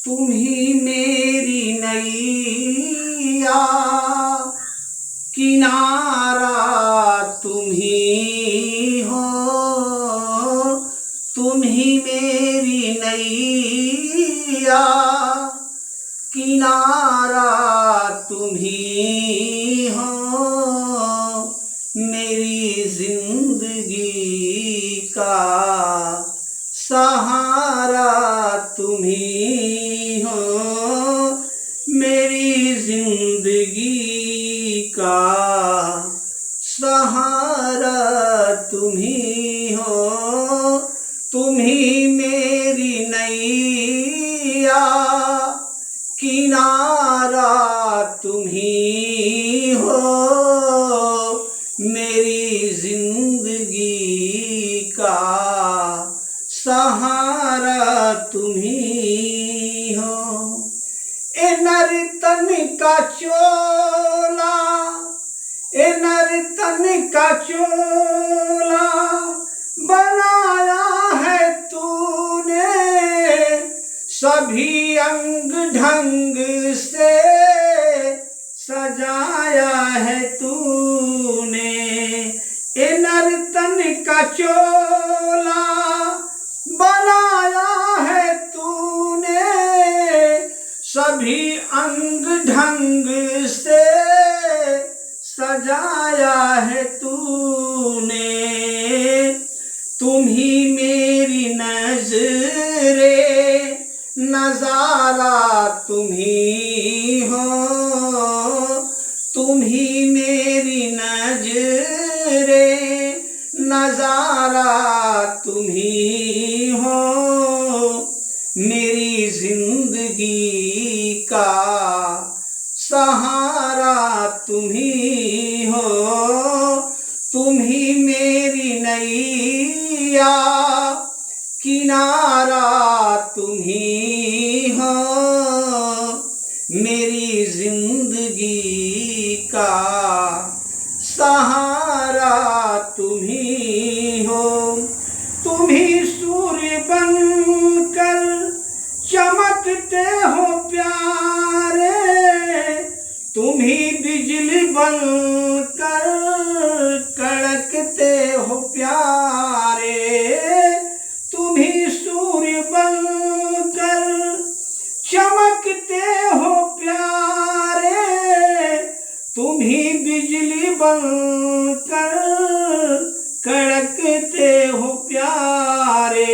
तुम ही मेरी नैया, किनारा तुम ही हो। तुम ही मेरी नैया, किनारा तुम ही हो। मेरी जिंदगी का सहारा तुम ही हो। मेरी जिंदगी का सहारा तुम ही हो। तुम ही मेरी नैया, किनारा तुम ही हो। मेरी जिंदगी का सहारा तुम ही हो। ए नर्तन का चोला, ए नर्तन का चोला बनाया है तूने। सभी अंग ढंग से सजाया है तूने। ए नर्तन का चोला बनाया है तूने। सभी अंग ढंग से सजाया है तूने। तुम ही मेरी नजरे नजारा तुम ही हो। तुम ही मेरी नजरे नजारा तुम ही हो। मेरी जिंदगी का सहारा तुम ही हो। तुम ही मेरी नैया, किनारा तुम ही हो। मेरी जिंदगी का सहारा तुम ही हो। तुम ही सूर्य बनकर चमकते हो प्यारे। तुम ही बिजली बनकर कड़कते हो प्यारे। तुम ही सूर्य बनकर चमकते हो प्यारे। तुम ही बिजली बनकर कड़कते हो प्यारे।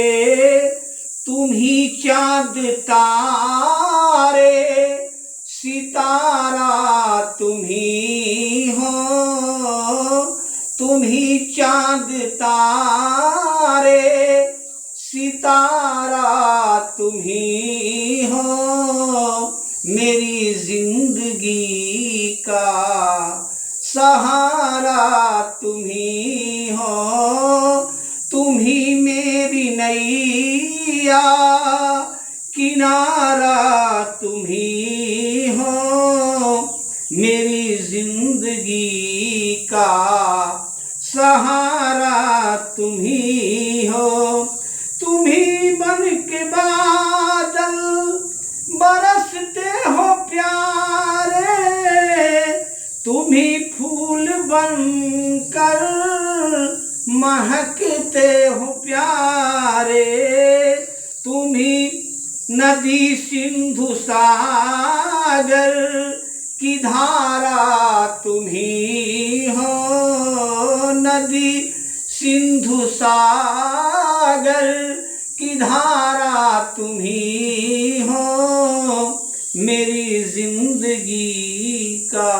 तुम ही चाँद तारे सितारा तुम ही हो। तुम ही चाँद तारे सितारा तुम ही हो। मेरी जिंदगी का सहारा तुम ही हो। तुम ही मेरी नैया, किनारा तुम ही हो। मेरी जिंदगी का सहारा तुम ही हो। तुम ही बन के बादल बरसते हो प्यारे। तुम ही फूल बनकर महकते हो प्यारे। तुम ही नदी सिंधु सागर की धारा तुम ही हो। नदी सिंधु सागर की धारा तुम ही हो। मेरी जिंदगी का